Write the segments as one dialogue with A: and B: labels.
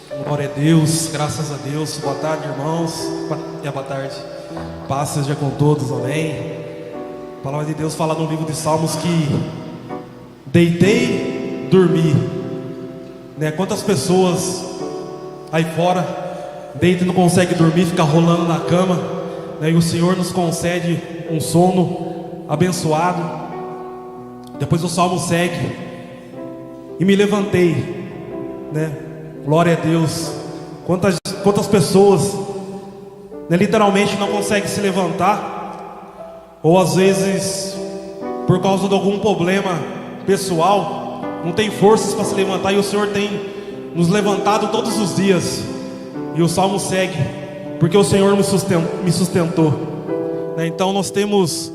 A: Glória a Deus, graças a Deus. Boa tarde, irmãos. Boa tarde. Paz seja com todos, amém. A palavra de Deus fala no livro de Salmos que deitei, dormi. Quantas pessoas aí fora deitam e não conseguem dormir, fica rolando na cama, e o Senhor nos concede um sono abençoado. Depois o Salmo segue: e me levantei, Glória a Deus. Quantas pessoas, literalmente não conseguem se levantar, ou às vezes por causa de algum problema pessoal não tem forças para se levantar, e o Senhor tem nos levantado todos os dias. E o Salmo segue: porque o Senhor me sustentou. Então nós temos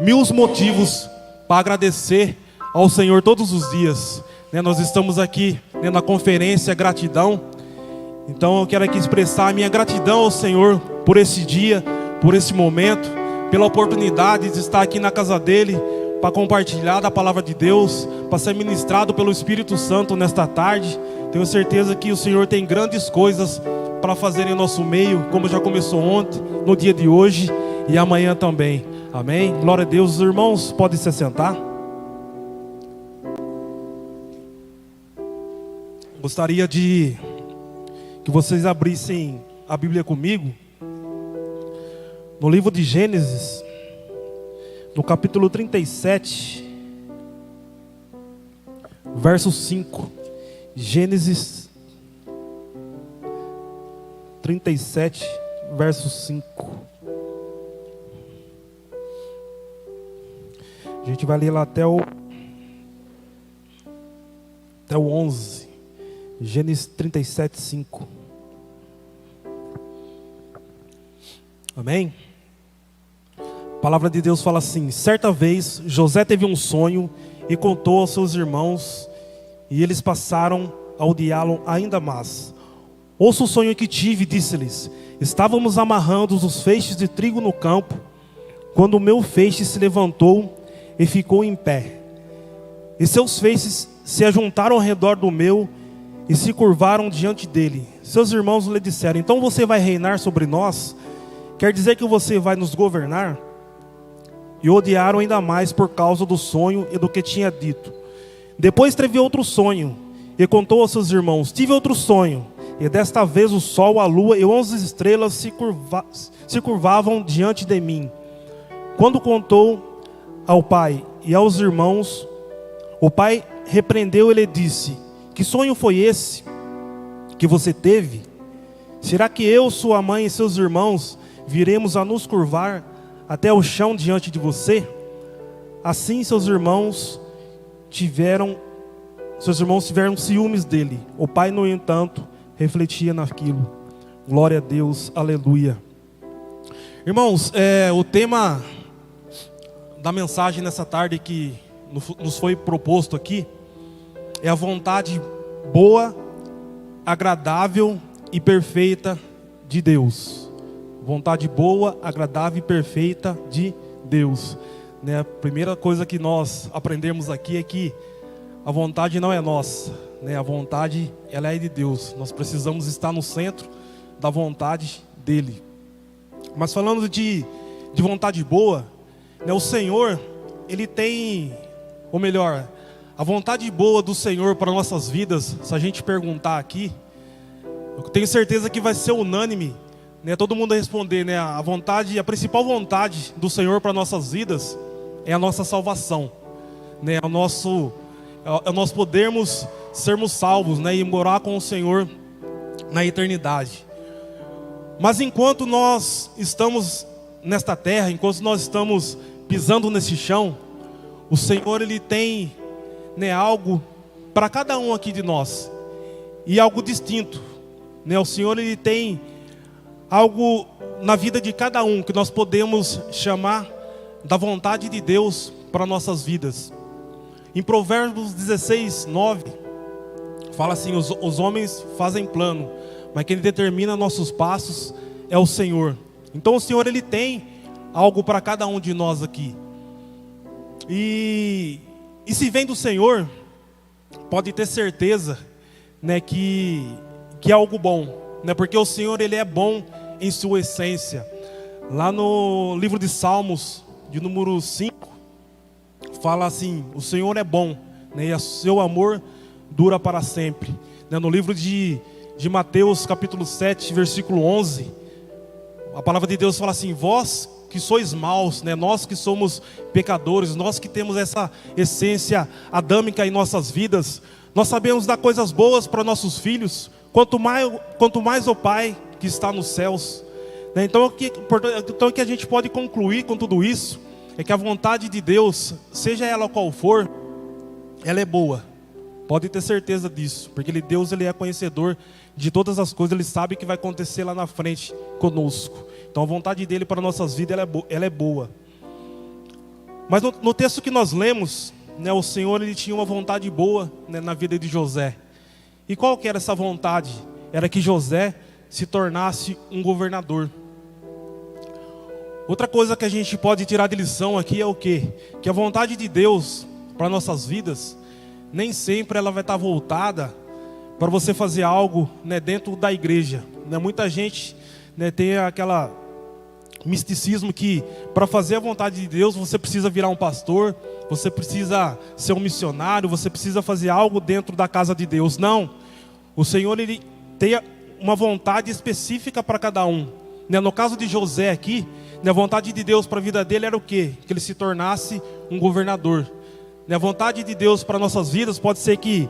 A: mil motivos para agradecer ao Senhor todos os dias. Nós estamos aqui na conferência Gratidão. Então eu quero aqui expressar a minha gratidão ao Senhor por esse dia, por esse momento, pela oportunidade de estar aqui na casa dele para compartilhar da palavra de Deus, para ser ministrado pelo Espírito Santo nesta tarde. Tenho certeza que o Senhor tem grandes coisas para fazer em nosso meio, como já começou ontem, no dia de hoje e amanhã também. Amém? Glória a Deus. Os irmãos podem se assentar. Gostaria de que vocês abrissem a Bíblia comigo no livro de Gênesis, no capítulo 37, verso 5. Gênesis 37, verso 5. A gente vai ler lá até o 11. Gênesis 37, 5. Amém? A palavra de Deus fala assim: certa vez José teve um sonho e contou aos seus irmãos, e eles passaram a odiá-lo ainda mais. Ouça o sonho que tive, disse-lhes: estávamos amarrando os feixes de trigo no campo, quando o meu feixe se levantou e ficou em pé, e seus feixes se ajuntaram ao redor do meu e se curvaram diante dele. Seus irmãos lhe disseram: então você vai reinar sobre nós? Quer dizer que você vai nos governar? E odiaram ainda mais por causa do sonho e do que tinha dito. Depois teve outro sonho e contou aos seus irmãos: tive outro sonho, e desta vez o sol, a lua e 11 estrelas se curvavam diante de mim. Quando contou ao pai e aos irmãos, o pai repreendeu e lhe disse: que sonho foi esse que você teve? Será que eu, sua mãe e seus irmãos viremos a nos curvar até o chão diante de você? Assim seus irmãos tiveram ciúmes dele. O pai, no entanto, refletia naquilo. Glória a Deus, aleluia. Irmãos, o tema da mensagem nessa tarde que nos foi proposto aqui é a vontade boa, agradável e perfeita de Deus. Vontade boa, agradável e perfeita de Deus. A primeira coisa que nós aprendemos aqui é que a vontade não é nossa, a vontade ela é de Deus. Nós precisamos estar no centro da vontade dele. Mas falando de vontade boa, o Senhor, ele tem, ou melhor, a vontade boa do Senhor para nossas vidas, se a gente perguntar aqui, eu tenho certeza que vai ser unânime, todo mundo responder, a principal vontade do Senhor para nossas vidas é a nossa salvação, nós podermos sermos salvos, e morar com o Senhor na eternidade. Mas enquanto nós estamos nesta terra, enquanto nós estamos pisando nesse chão, o Senhor ele tem algo para cada um aqui de nós, e algo distinto, o Senhor ele tem algo na vida de cada um que nós podemos chamar da vontade de Deus para nossas vidas. Em Provérbios 16, 9 fala assim: os homens fazem plano, mas quem determina nossos passos é o Senhor. Então o Senhor ele tem algo para cada um de nós aqui, e se vem do Senhor, pode ter certeza, que que é algo bom, né? Porque o Senhor, Ele é bom em sua essência. Lá no livro de Salmos, de número 5, fala assim: o Senhor é bom, né? E o seu amor dura para sempre, né? No livro de Mateus capítulo 7, versículo 11, a palavra de Deus fala assim: vós que sois maus, né? Nós que somos pecadores, nós que temos essa essência adâmica em nossas vidas, nós sabemos dar coisas boas para nossos filhos, quanto mais o Pai que está nos céus, né? Então o que a gente pode concluir com tudo isso é que a vontade de Deus, seja ela qual for, ela é boa. Pode ter certeza disso, porque Deus ele é conhecedor de todas as coisas, Ele sabe o que vai acontecer lá na frente conosco. Então a vontade dele para nossas vidas ela é boa. Mas no texto que nós lemos, né, o Senhor ele tinha uma vontade boa, né, na vida de José. E qual que era essa vontade? Era que José se tornasse um governador. Outra coisa que a gente pode tirar de lição aqui é o quê? Que a vontade de Deus para nossas vidas, nem sempre ela vai estar voltada para você fazer algo, né, dentro da igreja, né? Muita gente, né, tem aquela misticismo que para fazer a vontade de Deus você precisa virar um pastor, você precisa ser um missionário, você precisa fazer algo dentro da casa de Deus. Não, o Senhor ele tem uma vontade específica para cada um, né? No caso de José aqui, né, a vontade de Deus para a vida dele era o quê? Que ele se tornasse um governador. A vontade de Deus para nossas vidas pode ser que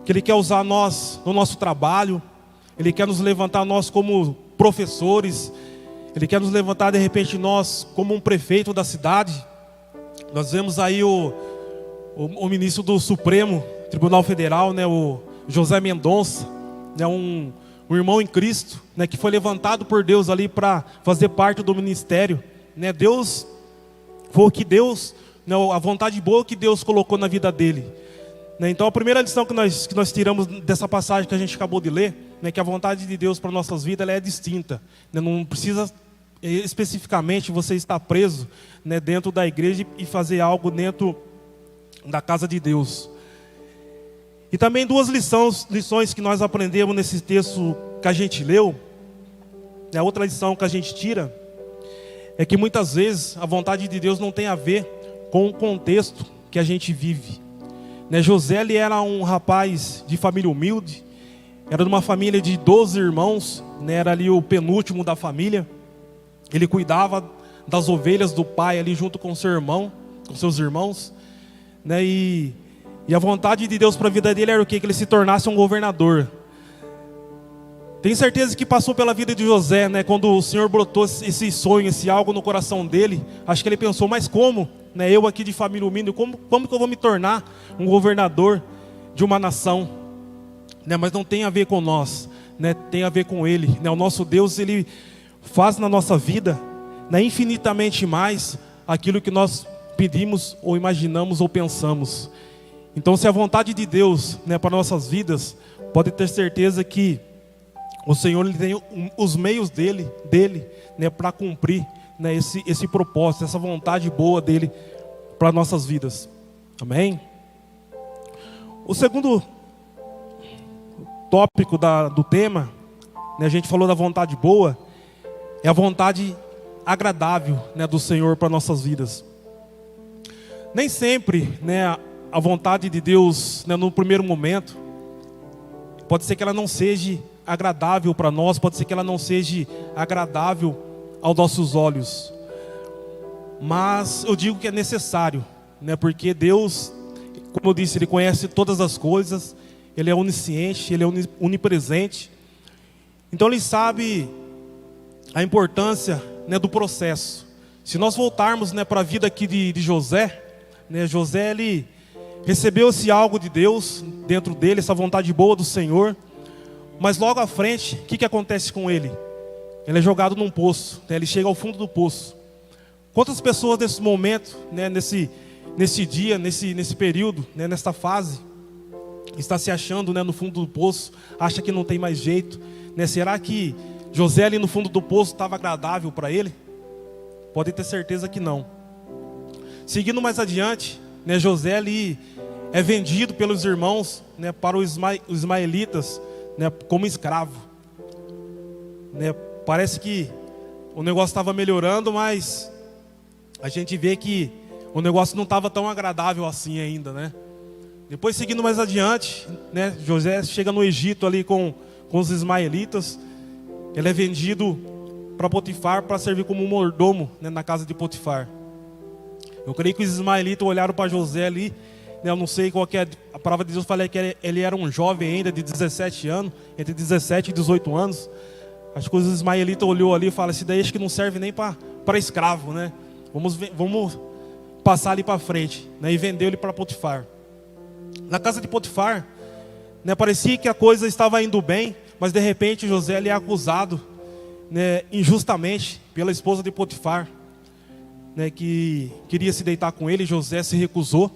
A: Ele quer usar nós no nosso trabalho, Ele quer nos levantar nós como professores, Ele quer nos levantar de repente nós como um prefeito da cidade. Nós vemos aí o ministro do Supremo Tribunal Federal, né, o José Mendonça, né, um irmão em Cristo, né, que foi levantado por Deus ali para fazer parte do ministério, né? Deus foi o que Deus, a vontade boa que Deus colocou na vida dele, né? Então a primeira lição que nós tiramos dessa passagem que a gente acabou de ler, né, que a vontade de Deus para nossas vidas ela é distinta, né? Não precisa especificamente você estar preso, né, dentro da igreja e fazer algo dentro da casa de Deus. E também duas lições que nós aprendemos nesse texto que a gente leu, né? A outra lição que a gente tira é que muitas vezes a vontade de Deus não tem a ver com o contexto que a gente vive, né? José ele era um rapaz de família humilde, era de uma família de 12 irmãos, né? Era ali o penúltimo da família. Ele cuidava das ovelhas do pai ali junto com seu irmão, com seus irmãos, né? E a vontade de Deus para a vida dele era o quê? Que ele se tornasse um governador. Tenho certeza que passou pela vida de José, né? Quando o Senhor brotou esse sonho, esse algo no coração dele, acho que ele pensou: mas como? Né? Eu aqui de família humilde, como que eu vou me tornar um governador de uma nação? Né? Mas não tem a ver com nós, né? Tem a ver com Ele, né? O nosso Deus, Ele faz na nossa vida, né, infinitamente mais aquilo que nós pedimos ou imaginamos ou pensamos. Então se a vontade de Deus, né, para nossas vidas, pode ter certeza que o Senhor ele tem os meios dele, né, para cumprir, né, esse propósito, essa vontade boa dele para nossas vidas. Amém? O segundo tópico do tema, né, a gente falou da vontade boa, é a vontade agradável, né, do Senhor para nossas vidas. Nem sempre, né, a vontade de Deus, né, no primeiro momento, pode ser que ela não seja agradável para nós, pode ser que ela não seja agradável aos nossos olhos. Mas eu digo que é necessário, né, porque Deus, como eu disse, Ele conhece todas as coisas, Ele é onisciente, Ele é onipresente. Então Ele sabe a importância, né, do processo. Se nós voltarmos, né, para a vida aqui de José, né, José ele recebeu esse algo de Deus dentro dele, essa vontade boa do Senhor. Mas logo à frente, o que acontece com ele? Ele é jogado num poço, né, ele chega ao fundo do poço. Quantas pessoas nesse momento, né, nesse dia, nesse período, né, nesta fase, está se achando, né, no fundo do poço, acha que não tem mais jeito, né? Será que José ali no fundo do poço estava agradável para ele? Pode ter certeza que não. Seguindo mais adiante, né, José ali é vendido pelos irmãos, né, para os ismaelitas, né, como escravo, né? Parece que o negócio estava melhorando, mas a gente vê que o negócio não estava tão agradável assim ainda, né? Depois, seguindo mais adiante, né, José chega no Egito ali com os ismaelitas. Ele é vendido para Potifar para servir como mordomo, né, na casa de Potifar. Eu creio que os ismaelitas olharam para José ali, né, eu não sei qual que é a palavra de Deus, falei que ele era um jovem ainda de 17 anos, entre 17 e 18 anos. Acho que os ismaelitas olhou ali e falaram: esse daí acho que não serve nem para escravo, né? Vamos passar ali para frente, né? E vendeu ele para Potifar. Na casa de Potifar, né, parecia que a coisa estava indo bem, mas de repente José ele é acusado, né, injustamente pela esposa de Potifar, né, que queria se deitar com ele. José se recusou,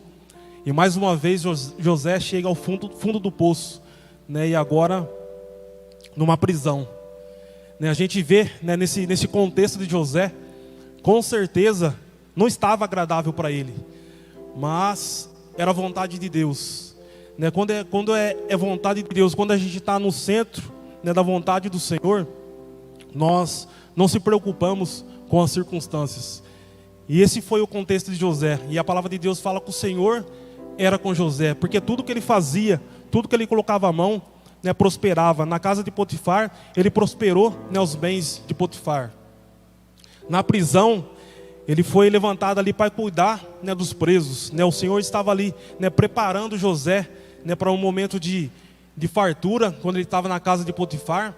A: e mais uma vez José chega ao fundo do poço, né, e agora numa prisão. A gente vê, né, nesse contexto de José, com certeza não estava agradável para ele, mas era a vontade de Deus, né? Quando é vontade de Deus, quando a gente está no centro, né, da vontade do Senhor, nós não se preocupamos com as circunstâncias. E esse foi o contexto de José. E a palavra de Deus fala que o Senhor era com José, porque tudo que ele fazia, tudo que ele colocava a mão, né, prosperava. Na casa de Potifar, ele prosperou, né, os bens de Potifar. Na prisão, ele foi levantado ali para cuidar, né, dos presos, né? O Senhor estava ali, né, preparando José, né, para um momento de fartura, quando ele estava na casa de Potifar,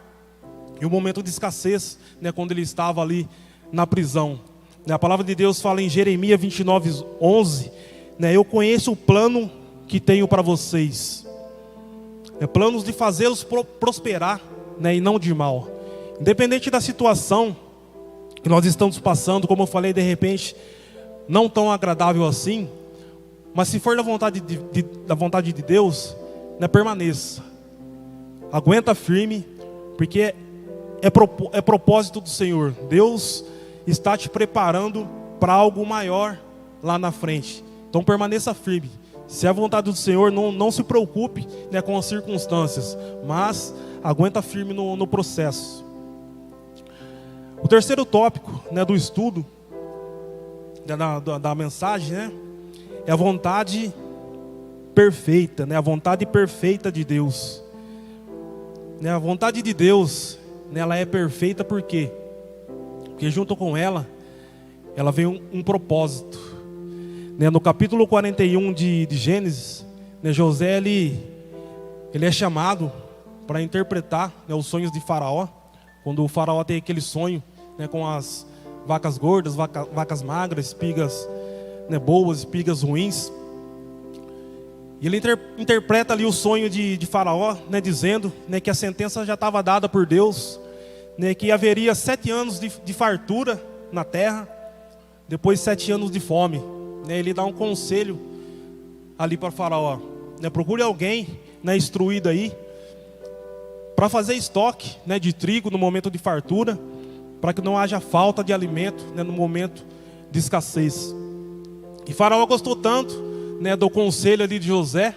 A: e um momento de escassez, né, quando ele estava ali na prisão. A palavra de Deus fala em Jeremias 29:11, né, eu conheço o plano que tenho para vocês, planos de fazê-los prosperar, né, e não de mal. Independente da situação que nós estamos passando, como eu falei, de repente não tão agradável assim, mas se for da vontade de Deus, né, permaneça, aguenta firme, porque é propósito do Senhor. Deus está te preparando para algo maior lá na frente. Então permaneça firme. Se é a vontade do Senhor, não se preocupe, né, com as circunstâncias, mas aguenta firme no processo. O terceiro tópico, né, do estudo, da mensagem, né, é a vontade perfeita, né, a vontade perfeita de Deus. Né, a vontade de Deus, né, ela é perfeita por quê? Porque junto com ela vem um propósito. Né, no capítulo 41 de Gênesis, né, José ele é chamado para interpretar, né, os sonhos de Faraó. Quando o Faraó tem aquele sonho, né, com as vacas gordas, vacas magras, espigas, né, boas, espigas ruins. E ele interpreta ali o sonho de Faraó, né, dizendo, né, que a sentença já estava dada por Deus, né, que haveria 7 anos de fartura na terra, depois 7 anos de fome. Né, ele dá um conselho ali para Faraó, né, procure alguém, né, instruído aí, para fazer estoque, né, de trigo no momento de fartura, para que não haja falta de alimento, né, no momento de escassez. E Faraó gostou tanto, né, do conselho ali de José,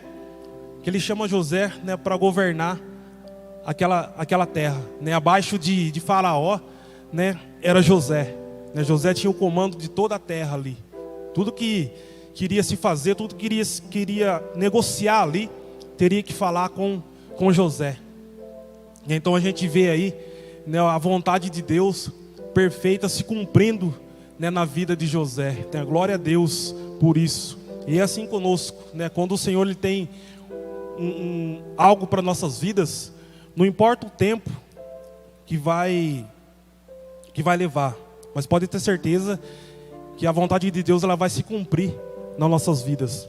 A: que ele chama José, né, para governar aquela terra. Né, abaixo de Faraó, né, era José. Né, José tinha o comando de toda a terra ali. Tudo que queria se fazer, tudo que queria negociar ali, teria que falar com José. E então a gente vê aí, né, a vontade de Deus perfeita se cumprindo, né, na vida de José. Então, glória a Deus por isso. E é assim conosco, né, quando o Senhor ele tem algo para nossas vidas, não importa o tempo que vai levar, mas pode ter certeza que a vontade de Deus ela vai se cumprir nas nossas vidas.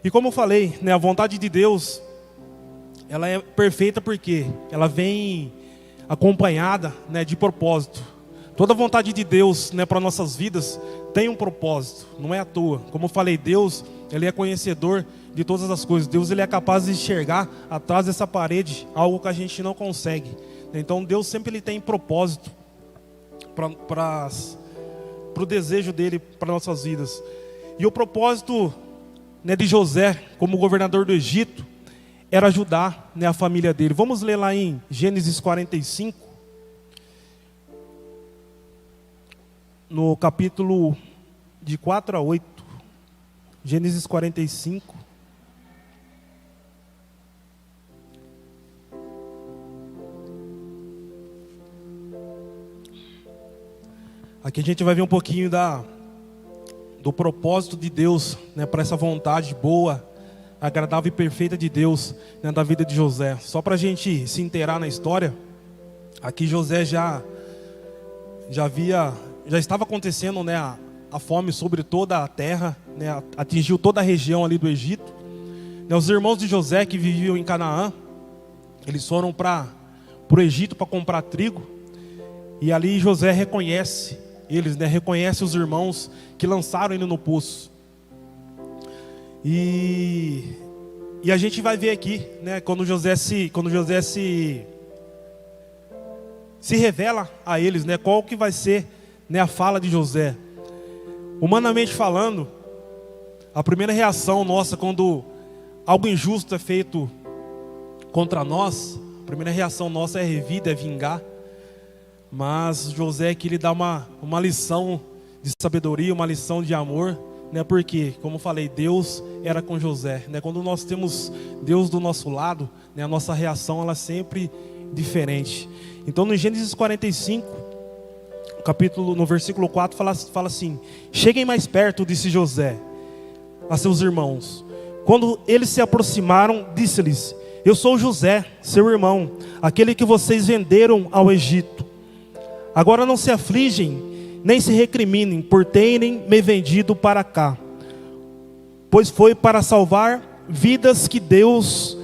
A: E como eu falei, né, a vontade de Deus ela é perfeita porque ela vem acompanhada, né, de propósito. Toda a vontade de Deus, né, para nossas vidas tem um propósito, não é à toa. Como eu falei, Deus ele é conhecedor de todas as coisas. Deus ele é capaz de enxergar atrás dessa parede algo que a gente não consegue. Então Deus sempre ele tem propósito para o desejo dele para nossas vidas. E o propósito, né, de José como governador do Egito era ajudar, né, a família dele. Vamos ler lá em Gênesis 45, no capítulo de 4 a 8. Gênesis 45. Aqui a gente vai ver um pouquinho do propósito de Deus, né, para essa vontade boa, agradável e perfeita de Deus, né, da vida de José. Só para a gente se inteirar na história, aqui José já estava acontecendo, né, a fome sobre toda a terra, né, atingiu toda a região ali do Egito. Né, os irmãos de José que viviam em Canaã, eles foram para o Egito para comprar trigo, e ali José reconhece eles, né, reconhece os irmãos que lançaram ele no poço. E a gente vai ver aqui, né, quando José se revela a eles, né, qual que vai ser, né, a fala de José. Humanamente falando, a primeira reação nossa quando algo injusto é feito contra nós, a primeira reação nossa é revida, é vingar. Mas José aqui ele dá uma lição de sabedoria, uma lição de amor, né? Porque, como eu falei, Deus era com José, né? Quando nós temos Deus do nosso lado, né, a nossa reação ela é sempre diferente. Então no Gênesis 45, no versículo 4 fala assim: cheguem mais perto, disse José a seus irmãos. Quando eles se aproximaram, disse-lhes: eu sou José, seu irmão, aquele que vocês venderam ao Egito. Agora não se afligem, nem se recriminem por terem me vendido para cá, pois foi para salvar vidas que Deus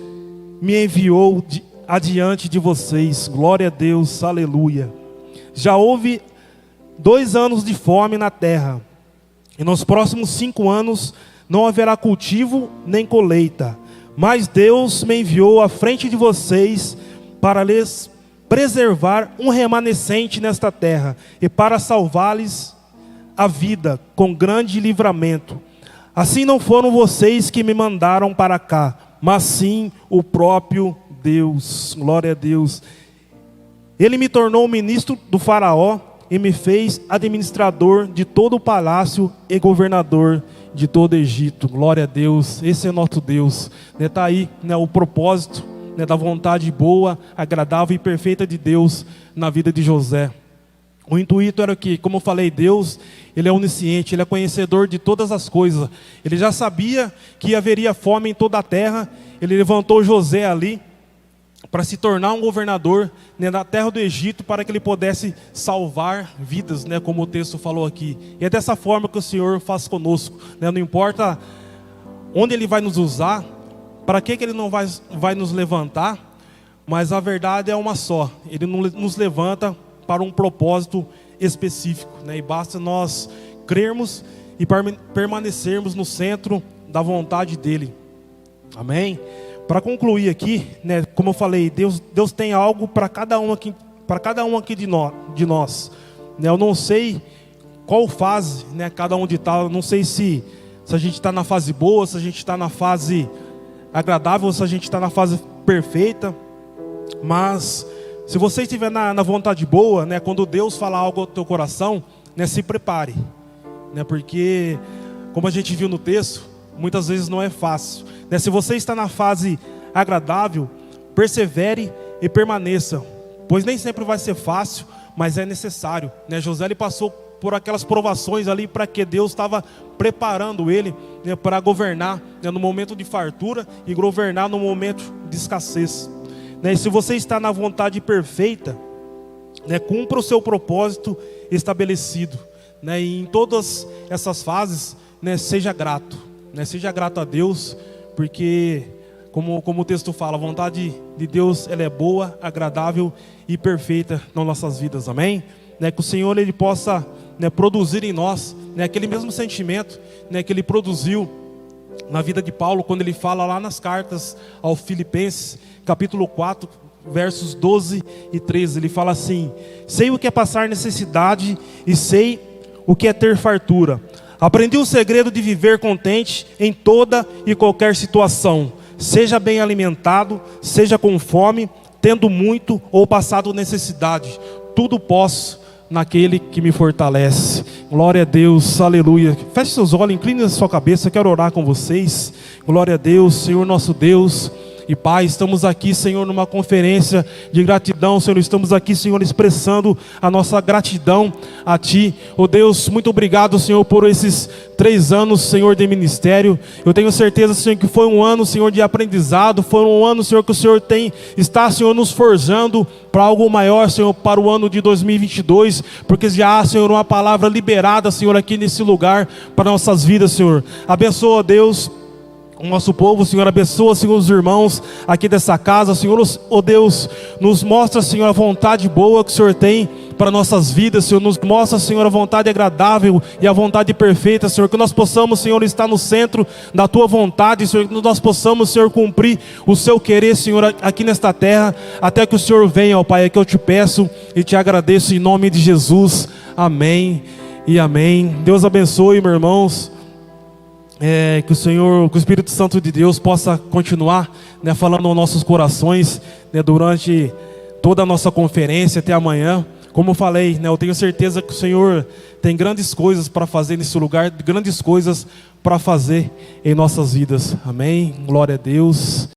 A: me enviou adiante de vocês. Glória a Deus, aleluia. Já houve 2 anos de fome na terra, e nos próximos 5 anos não haverá cultivo nem colheita, mas Deus me enviou à frente de vocês para lhes preservar um remanescente nesta terra e para salvar-lhes a vida com grande livramento. Assim não foram vocês que me mandaram para cá, mas sim o próprio Deus. Glória a Deus. Ele me tornou ministro do faraó e me fez administrador de todo o palácio e governador de todo o Egito. Glória a Deus. Esse é nosso Deus. Está aí, né, o propósito, né, da vontade boa, agradável e perfeita de Deus na vida de José. O intuito era que, como eu falei, Deus, Ele é onisciente, Ele é conhecedor de todas as coisas. Ele já sabia que haveria fome em toda a terra. Ele levantou José ali para se tornar um governador, né, na terra do Egito, para que ele pudesse salvar vidas, né, como o texto falou aqui. E é dessa forma que o Senhor faz conosco, né, não importa onde Ele vai nos usar, para que Ele não vai nos levantar, mas a verdade é uma só. Ele nos levanta para um propósito específico, né? E basta nós crermos e permanecermos no centro da vontade dEle. Amém? Para concluir aqui, né, como eu falei, Deus tem algo para cada um aqui de nós. Né? Eu não sei qual fase, né, cada um de tal. Eu não sei se a gente está na fase boa, se a gente está na fase agradável, se a gente está na fase perfeita. Mas se você estiver na vontade boa, né, quando Deus falar algo ao teu coração, né, se prepare, né, porque como a gente viu no texto, muitas vezes não é fácil, né? Se você está na fase agradável, persevere e permaneça, pois nem sempre vai ser fácil, mas é necessário, né? José ele passou por aquelas provações ali para que Deus estava preparando ele, né, para governar, né, no momento de fartura e governar no momento de escassez, né? E se você está na vontade perfeita, né, cumpra o seu propósito estabelecido, né? E em todas essas fases, né, seja grato, né? Seja grato a Deus, porque como o texto fala, a vontade de Deus ela é boa, agradável e perfeita nas nossas vidas. Amém? Né, que o Senhor ele possa, né, produzir em nós, né, aquele mesmo sentimento, né, que Ele produziu na vida de Paulo, quando ele fala lá nas cartas aos Filipenses, capítulo 4, versos 12 e 13. Ele fala assim: sei o que é passar necessidade e sei o que é ter fartura. Aprendi o segredo de viver contente em toda e qualquer situação, seja bem alimentado, seja com fome, tendo muito ou passado necessidade, tudo posso naquele que me fortalece. Glória a Deus, aleluia. Feche seus olhos, incline a sua cabeça, quero orar com vocês. Glória a Deus, Senhor nosso Deus e Pai, estamos aqui, Senhor, numa conferência de gratidão, Senhor, estamos aqui, Senhor, expressando a nossa gratidão a Ti, oh Deus, muito obrigado, Senhor, por esses 3 anos, Senhor, de ministério. Eu tenho certeza, Senhor, que foi um ano, Senhor, de aprendizado, foi um ano, Senhor, que o Senhor está, Senhor, nos forjando para algo maior, Senhor, para o ano de 2022, porque já há, Senhor, uma palavra liberada, Senhor, aqui nesse lugar, para nossas vidas, Senhor. Abençoa, Deus, o nosso povo, Senhor, abençoa, Senhor, os irmãos aqui dessa casa, Senhor, oh Deus, nos mostra, Senhor, a vontade boa que o Senhor tem para nossas vidas, Senhor, nos mostra, Senhor, a vontade agradável e a vontade perfeita, Senhor, que nós possamos, Senhor, estar no centro da Tua vontade, Senhor, que nós possamos, Senhor, cumprir o Seu querer, Senhor, aqui nesta terra, até que o Senhor venha, ó Pai, é que eu te peço e te agradeço em nome de Jesus, amém e amém. Deus abençoe, meus irmãos. Que o Senhor, que o Espírito Santo de Deus possa continuar, né, falando aos nossos corações, né, durante toda a nossa conferência até amanhã. Como eu falei, né, eu tenho certeza que o Senhor tem grandes coisas para fazer nesse lugar, grandes coisas para fazer em nossas vidas. Amém. Glória a Deus.